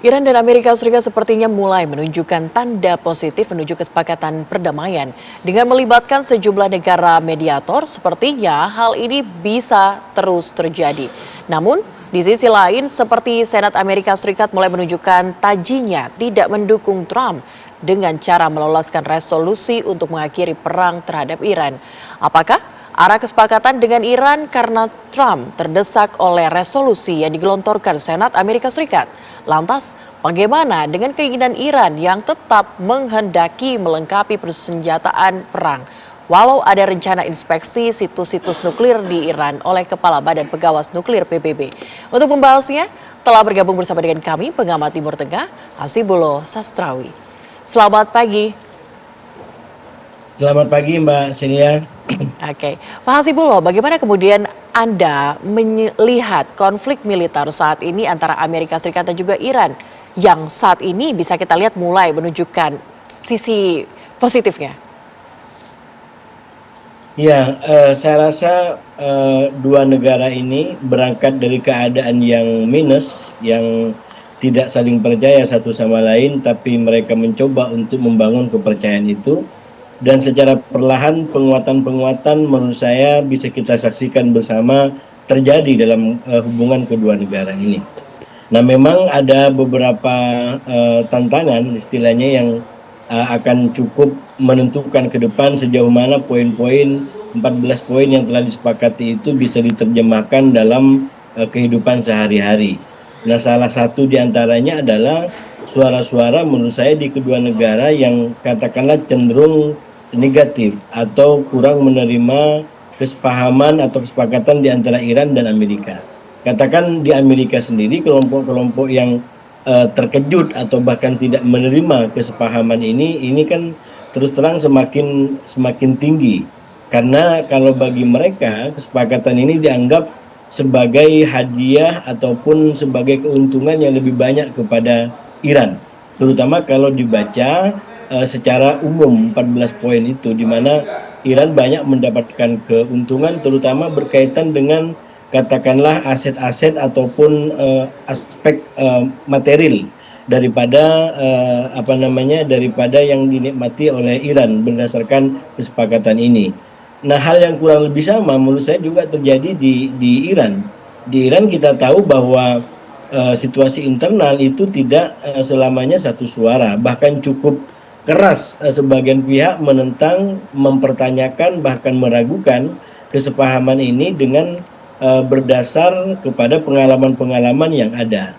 Iran dan Amerika Serikat sepertinya mulai menunjukkan tanda positif menuju kesepakatan perdamaian. Dengan melibatkan sejumlah negara mediator, sepertinya hal ini bisa terus terjadi. Namun, di sisi lain, seperti Senat Amerika Serikat mulai menunjukkan tajinya tidak mendukung Trump dengan cara meloloskan resolusi untuk mengakhiri perang terhadap Iran. Apakah arah kesepakatan dengan Iran karena Trump terdesak oleh resolusi yang digelontorkan Senat Amerika Serikat? Lantas, bagaimana dengan keinginan Iran yang tetap menghendaki melengkapi persenjataan perang? Walau ada rencana inspeksi situs-situs nuklir di Iran oleh Kepala Badan Pengawas Nuklir PBB. Untuk membahasnya, telah bergabung bersama dengan kami pengamat Timur Tengah, Hasibullah Sastrawi. Selamat pagi. Selamat pagi Mbak Celia. Oke, Pak Hasibullah, bagaimana kemudian Anda melihat konflik militer saat ini antara Amerika Serikat dan juga Iran yang saat ini bisa kita lihat mulai menunjukkan sisi positifnya? Ya, saya rasa dua negara ini berangkat dari keadaan yang minus, yang tidak saling percaya satu sama lain, tapi mereka mencoba untuk membangun kepercayaan itu. Dan secara perlahan penguatan-penguatan menurut saya bisa kita saksikan bersama terjadi dalam hubungan kedua negara ini. Nah, memang ada beberapa tantangan istilahnya yang akan cukup menentukan ke depan sejauh mana poin-poin 14 poin yang telah disepakati itu bisa diterjemahkan dalam kehidupan sehari-hari. Nah, salah satu diantaranya adalah suara-suara menurut saya di kedua negara yang katakanlah cenderung negatif atau kurang menerima kesepahaman atau kesepakatan di antara Iran dan Amerika. Katakan di Amerika sendiri kelompok-kelompok yang terkejut atau bahkan tidak menerima kesepahaman ini kan terus terang semakin tinggi, karena kalau bagi mereka kesepakatan ini dianggap sebagai hadiah ataupun sebagai keuntungan yang lebih banyak kepada Iran, terutama kalau dibaca secara umum 14 poin itu, di mana Iran banyak mendapatkan keuntungan terutama berkaitan dengan katakanlah aset-aset ataupun aspek material daripada daripada yang dinikmati oleh Iran berdasarkan kesepakatan ini. Nah, hal yang kurang lebih sama menurut saya juga terjadi di Iran. Di Iran kita tahu bahwa situasi internal itu tidak selamanya satu suara, bahkan cukup keras sebagian pihak menentang, mempertanyakan, bahkan meragukan kesepahaman ini dengan berdasar kepada pengalaman-pengalaman yang ada.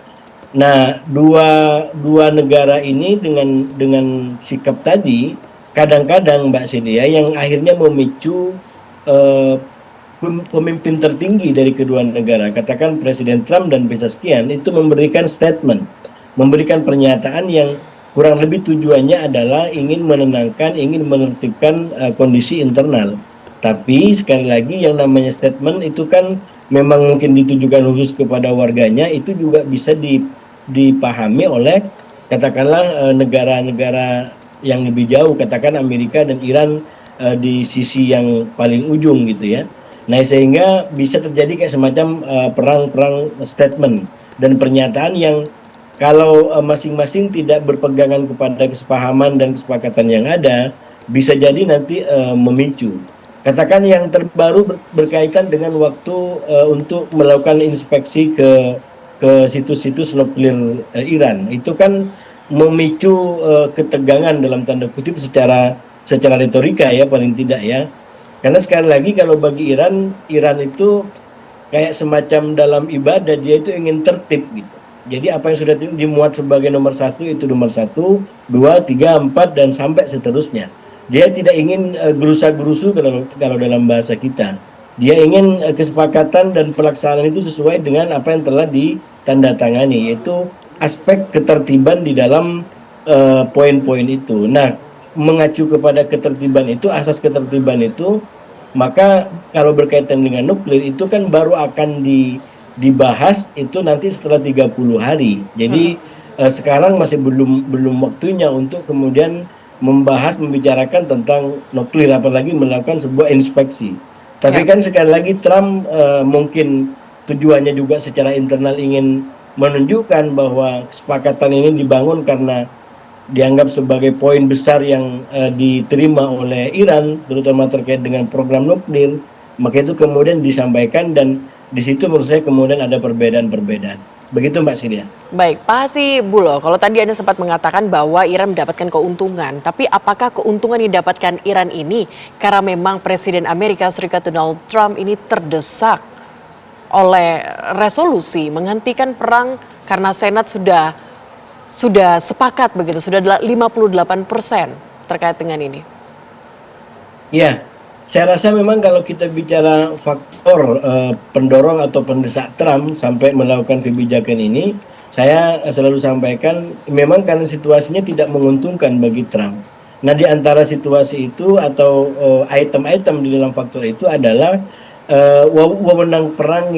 Nah, dua negara ini dengan sikap tadi kadang-kadang Mbak Celia yang akhirnya memicu pemimpin tertinggi dari kedua negara, katakan Presiden Trump dan Pezeshkian, itu memberikan statement, memberikan pernyataan yang kurang lebih tujuannya adalah ingin menenangkan, ingin menertibkan kondisi internal. Tapi sekali lagi yang namanya statement itu kan memang mungkin ditujukan khusus kepada warganya, itu juga bisa dipahami oleh katakanlah negara-negara yang lebih jauh, katakan Amerika dan Iran di sisi yang paling ujung gitu ya. Nah, sehingga bisa terjadi kayak semacam perang-perang statement dan pernyataan yang kalau masing-masing tidak berpegangan kepada kesepahaman dan kesepakatan yang ada, bisa jadi nanti memicu. Katakan yang terbaru berkaitan dengan waktu untuk melakukan inspeksi ke situs-situs nuklir Iran, itu kan memicu ketegangan dalam tanda kutip secara retorika ya, paling tidak ya. Karena sekali lagi kalau bagi Iran itu kayak semacam dalam ibadah, dia itu ingin tertib gitu. Jadi apa yang sudah dimuat sebagai nomor satu itu nomor 1, 2, 3, 4 dan sampai seterusnya. Dia tidak ingin gerusa-gerusu kalau dalam bahasa kita. Dia ingin kesepakatan dan pelaksanaan itu sesuai dengan apa yang telah ditandatangani, yaitu aspek ketertiban di dalam poin-poin itu. Nah, mengacu kepada ketertiban itu, asas ketertiban itu, maka kalau berkaitan dengan nuklir itu kan baru akan dibahas itu nanti setelah 30 hari. Jadi sekarang masih belum waktunya untuk kemudian membicarakan tentang nuklir, apalagi melakukan sebuah inspeksi. Tapi kan sekali lagi Trump mungkin tujuannya juga secara internal ingin menunjukkan bahwa kesepakatan ini dibangun karena dianggap sebagai poin besar yang diterima oleh Iran, terutama terkait dengan program nuklir, maka itu kemudian disampaikan dan di situ menurut saya kemudian ada perbedaan-perbedaan. Begitu Mbak Silya. Baik, Pak Hasibulo, kalau tadi Anda sempat mengatakan bahwa Iran mendapatkan keuntungan, tapi apakah keuntungan yang didapatkan Iran ini karena memang Presiden Amerika Serikat Donald Trump ini terdesak oleh resolusi menghentikan perang karena Senat sudah sepakat begitu, sudah 58% terkait dengan ini? Ya, saya rasa memang kalau kita bicara faktor pendorong atau pendesak Trump sampai melakukan kebijakan ini, saya selalu sampaikan memang karena situasinya tidak menguntungkan bagi Trump. Nah, di antara situasi itu atau item-item di dalam faktor itu adalah wewenang perang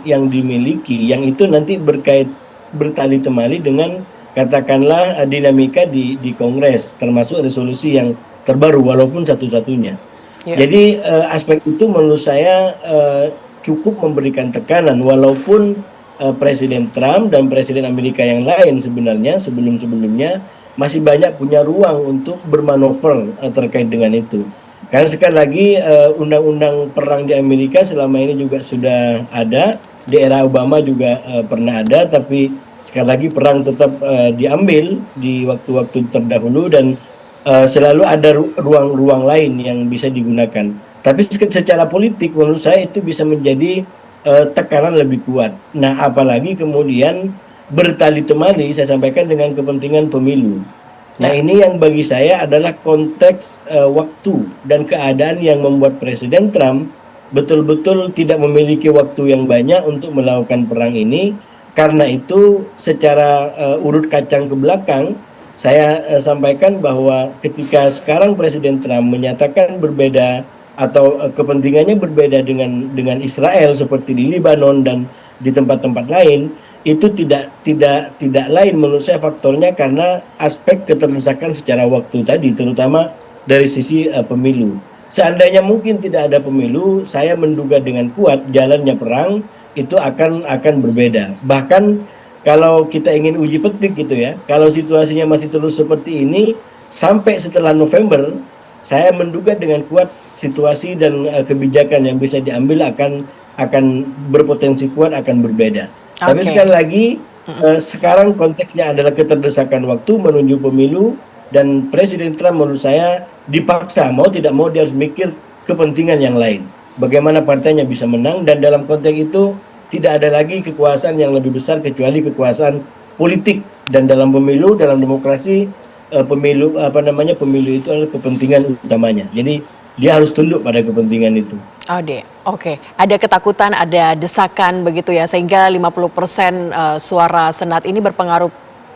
yang dimiliki, yang itu nanti bertali temali dengan katakanlah dinamika di Kongres, termasuk resolusi yang terbaru walaupun satu-satunya. Ya. Jadi aspek itu menurut saya cukup memberikan tekanan walaupun Presiden Trump dan Presiden Amerika yang lain sebenarnya sebelum-sebelumnya masih banyak punya ruang untuk bermanuver terkait dengan itu. Karena sekali lagi undang-undang perang di Amerika selama ini juga sudah ada, di era Obama juga pernah ada, tapi sekali lagi perang tetap diambil di waktu-waktu terdahulu dan selalu ada ruang-ruang lain yang bisa digunakan. Tapi secara politik menurut saya itu bisa menjadi tekanan lebih kuat. Nah, apalagi kemudian bertali temali saya sampaikan dengan kepentingan pemilu. Nah, ini yang bagi saya adalah konteks waktu dan keadaan yang membuat Presiden Trump betul-betul tidak memiliki waktu yang banyak untuk melakukan perang ini. Karena itu secara urut kacang ke belakang, saya sampaikan bahwa ketika sekarang Presiden Trump menyatakan berbeda atau kepentingannya berbeda dengan Israel seperti di Lebanon dan di tempat-tempat lain, itu tidak lain menurut saya faktornya karena aspek keterdesakan secara waktu tadi, terutama dari sisi pemilu. Seandainya mungkin tidak ada pemilu, saya menduga dengan kuat jalannya perang itu akan berbeda. Bahkan kalau kita ingin uji petik gitu ya, kalau situasinya masih terus seperti ini sampai setelah November, saya menduga dengan kuat situasi dan kebijakan yang bisa diambil akan berpotensi kuat akan berbeda. Tapi sekali lagi sekarang konteksnya adalah keterdesakan waktu menuju pemilu dan Presiden Trump menurut saya dipaksa mau tidak mau dia harus mikir kepentingan yang lain. Bagaimana partainya bisa menang dan dalam konteks itu tidak ada lagi kekuasaan yang lebih besar kecuali kekuasaan politik dan dalam pemilu, dalam demokrasi pemilu itu adalah kepentingan utamanya. Jadi dia harus tunduk pada kepentingan itu. Oke. Ada ketakutan, ada desakan begitu ya sehingga 50% suara Senat ini berpengaruh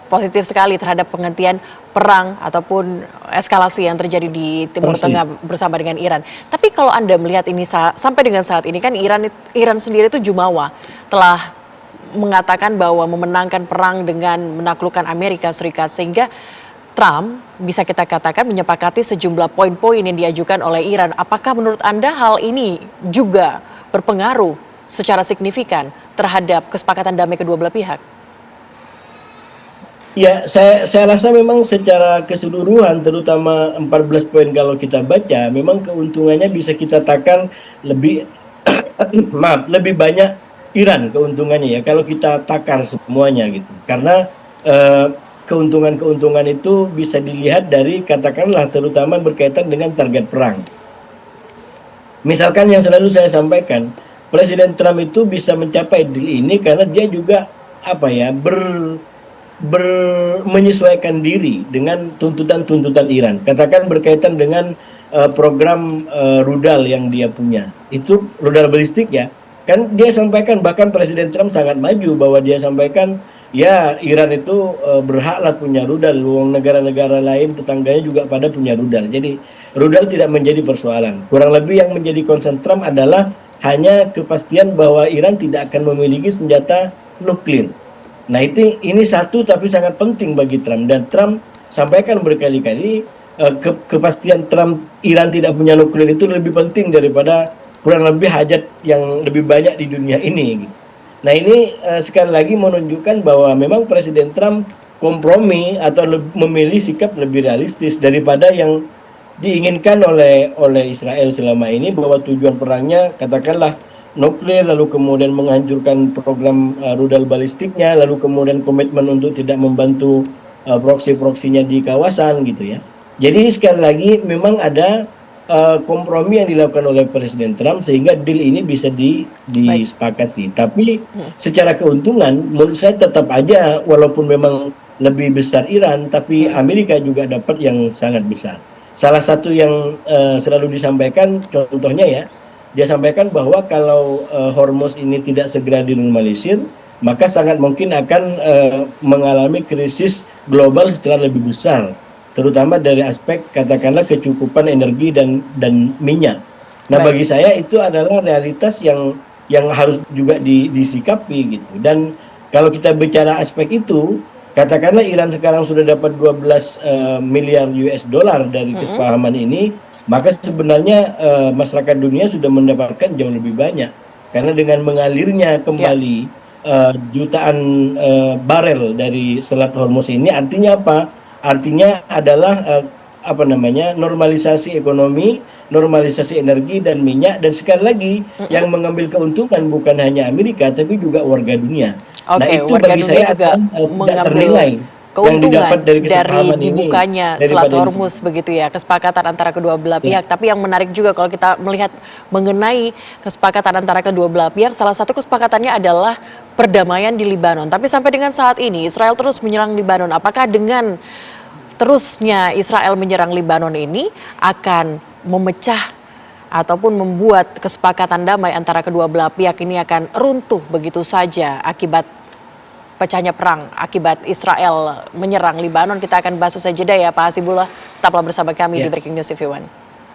positif sekali terhadap penghentian perang ataupun eskalasi yang terjadi di Timur Tengah bersama dengan Iran. Tapi kalau Anda melihat ini sampai dengan saat ini kan Iran sendiri itu jumawa telah mengatakan bahwa memenangkan perang dengan menaklukkan Amerika Serikat sehingga Trump bisa kita katakan menyepakati sejumlah poin-poin yang diajukan oleh Iran. Apakah menurut Anda hal ini juga berpengaruh secara signifikan terhadap kesepakatan damai kedua belah pihak? Ya, saya rasa memang secara keseluruhan, terutama 14 poin kalau kita baca, memang keuntungannya bisa kita takar lebih, lebih banyak Iran keuntungannya ya, kalau kita takar semuanya gitu. Karena keuntungan-keuntungan itu bisa dilihat dari katakanlah terutama berkaitan dengan target perang. Misalkan yang selalu saya sampaikan, Presiden Trump itu bisa mencapai deal ini karena dia juga menyesuaikan diri dengan tuntutan-tuntutan Iran. Katakan berkaitan dengan program rudal yang dia punya. Itu rudal balistik ya. Kan dia sampaikan, bahkan Presiden Trump sangat maju bahwa dia sampaikan, ya Iran itu berhaklah punya rudal. Negara-negara lain tetangganya juga pada punya rudal. Jadi rudal tidak menjadi persoalan. Kurang lebih yang menjadi concern Trump adalah hanya kepastian bahwa Iran tidak akan memiliki senjata nuklir. Nah ini satu tapi sangat penting bagi Trump dan Trump sampaikan berkali-kali kepastian Trump Iran tidak punya nuklir itu lebih penting daripada kurang lebih hajat yang lebih banyak di dunia ini. Gitu. Nah ini sekali lagi menunjukkan bahwa memang Presiden Trump kompromi atau memilih sikap lebih realistis daripada yang diinginkan oleh Israel selama ini, bahwa tujuan perangnya katakanlah nuklir, lalu kemudian menghancurkan program rudal balistiknya, lalu kemudian komitmen untuk tidak membantu proksi-proksinya di kawasan gitu ya. Jadi sekali lagi memang ada kompromi yang dilakukan oleh Presiden Trump sehingga deal ini bisa Baik. disepakati. Tapi secara keuntungan menurut saya tetap aja, walaupun memang lebih besar Iran, tapi Amerika juga dapat yang sangat besar. Salah satu yang selalu disampaikan, contohnya ya, dia sampaikan bahwa kalau Hormuz ini tidak segera dinormalisir, maka sangat mungkin akan mengalami krisis global secara lebih besar, terutama dari aspek katakanlah kecukupan energi dan minyak. Nah, Baik. bagi saya itu adalah realitas yang harus juga disikapi gitu. Dan kalau kita bicara aspek itu, katakanlah Iran sekarang sudah dapat 12 miliar US dollar dari kesepahaman ini, maka sebenarnya masyarakat dunia sudah mendapatkan jauh lebih banyak. Karena dengan mengalirnya Ya. kembali jutaan barel dari Selat Hormuz ini, artinya apa? Artinya adalah apa namanya, normalisasi ekonomi, normalisasi energi dan minyak, dan sekali lagi yang mengambil keuntungan bukan hanya Amerika tapi juga warga dunia. Nah Oke, itu warga bagi dunia saya juga adalah tidak mengambil ternilai yang didapat keuntungan dari dari kesepahaman ini dibukanya Selat daripada di sini. Hormuz begitu ya, kesepakatan antara kedua belah Ya. pihak. Tapi yang menarik juga kalau kita melihat mengenai kesepakatan antara kedua belah pihak, salah satu kesepakatannya adalah perdamaian di Libanon. Tapi sampai dengan saat ini Israel terus menyerang Libanon. Apakah dengan terusnya Israel menyerang Libanon ini akan memecah ataupun membuat kesepakatan damai antara kedua belah pihak ini akan runtuh begitu saja akibat pecahnya perang, akibat Israel menyerang Libanon? Kita akan bahas usai jeda ya Pak Hasibullah. Tetaplah bersama kami di Ya. Breaking News TV One.